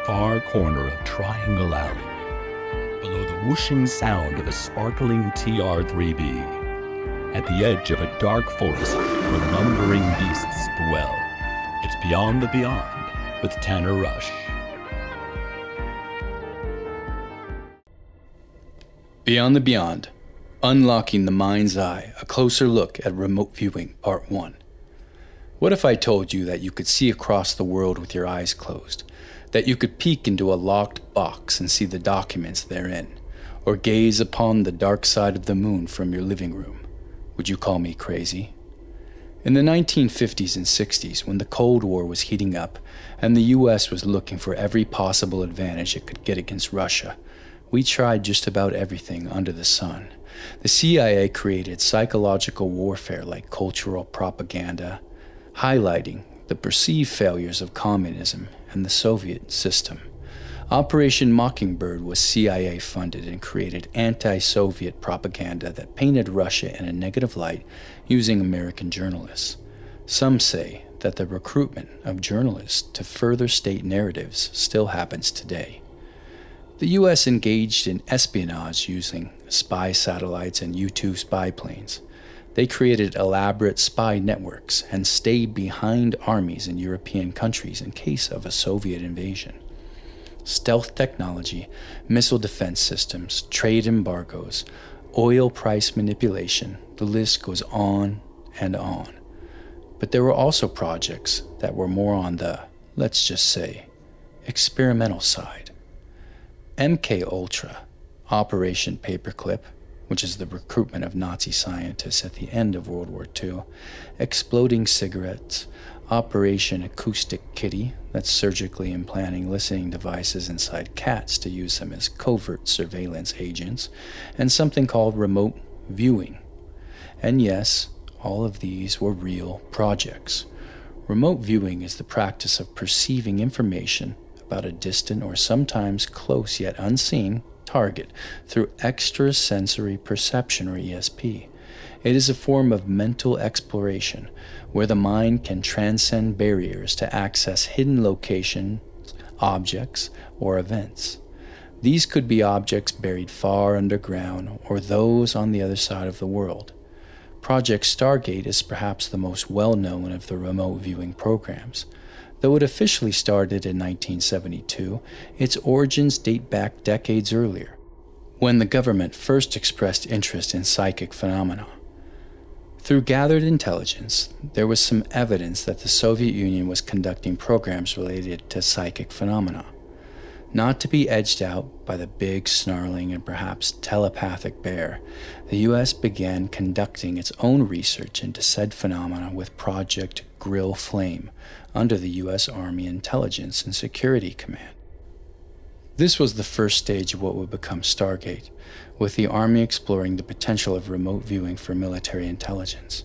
far corner of Triangle Alley, below the whooshing sound of a sparkling TR-3B, at the edge of a dark forest where lumbering beasts dwell. It's Beyond the Beyond with Tanner Rush. Beyond the Beyond, Unlocking the Mind's Eye, a closer look at remote viewing, Part 1. What if I told you that you could see across the world with your eyes closed, that you could peek into a locked box and see the documents therein, or gaze upon the dark side of the moon from your living room? Would you call me crazy? In the 1950s and 60s, when the Cold War was heating up and the US was looking for every possible advantage it could get against Russia, we tried just about everything under the sun. The CIA created psychological warfare like cultural propaganda, highlighting the perceived failures of communism and the Soviet system. Operation Mockingbird was CIA funded and created anti-Soviet propaganda that painted Russia in a negative light using American journalists. Some say that the recruitment of journalists to further state narratives still happens today. The U.S. engaged in espionage using spy satellites and U-2 spy planes. They created elaborate spy networks and stayed behind armies in European countries in case of a Soviet invasion. Stealth technology, missile defense systems, trade embargoes, oil price manipulation, the list goes on and on. But there were also projects that were more on the, let's just say, experimental side. MK-Ultra, Operation Paperclip, which is the recruitment of Nazi scientists at the end of World War II, Exploding Cigarettes, Operation Acoustic Kitty, that's surgically implanting listening devices inside cats to use them as covert surveillance agents, and something called remote viewing. And yes, all of these were real projects. Remote viewing is the practice of perceiving information about a distant or sometimes close yet unseen target through extrasensory perception, or ESP. It is a form of mental exploration where the mind can transcend barriers to access hidden locations, objects, or events. These could be objects buried far underground or those on the other side of the world. Project Stargate is perhaps the most well-known of the remote viewing programs. Though it officially started in 1972, its origins date back decades earlier, when the government first expressed interest in psychic phenomena. Through gathered intelligence, there was some evidence that the Soviet Union was conducting programs related to psychic phenomena. Not to be edged out by the big, snarling, and perhaps telepathic bear, the U.S. began conducting its own research into said phenomena with Project Grill Flame under the U.S. Army Intelligence and Security Command. This was the first stage of what would become Stargate, with the Army exploring the potential of remote viewing for military intelligence.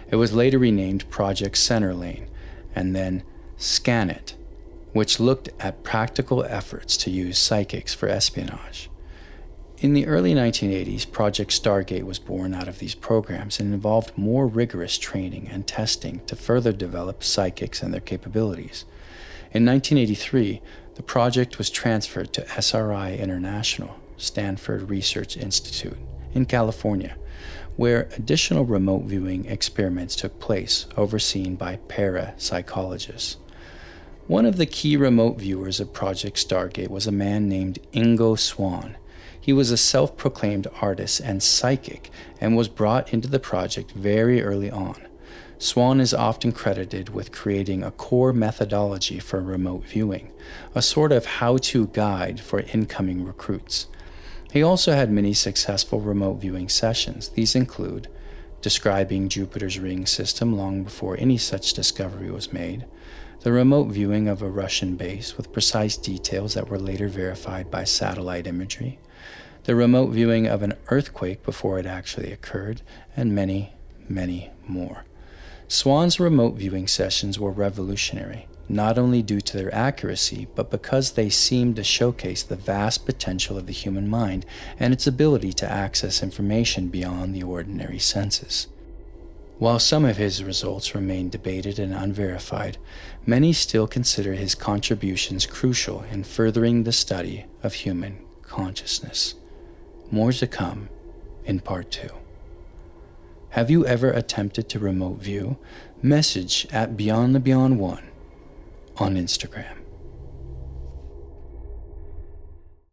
It was later renamed Project Center Lane, and then ScanIt, which looked at practical efforts to use psychics for espionage. In the early 1980s, Project Stargate was born out of these programs and involved more rigorous training and testing to further develop psychics and their capabilities. In 1983, the project was transferred to SRI International, Stanford Research Institute, in California, where additional remote viewing experiments took place, overseen by parapsychologists. One of the key remote viewers of Project Stargate was a man named Ingo Swann. He was a self-proclaimed artist and psychic and was brought into the project very early on. Swann is often credited with creating a core methodology for remote viewing, a sort of how-to guide for incoming recruits. He also had many successful remote viewing sessions. These include describing Jupiter's ring system long before any such discovery was made, the remote viewing of a Russian base with precise details that were later verified by satellite imagery, the remote viewing of an earthquake before it actually occurred, and many, many more. Swann's remote viewing sessions were revolutionary, not only due to their accuracy, but because they seemed to showcase the vast potential of the human mind and its ability to access information beyond the ordinary senses. While some of his results remain debated and unverified, many still consider his contributions crucial in furthering the study of human consciousness. More to come in Part 2. Have you ever attempted to remote view? Message at Beyond the Beyond 1 on Instagram.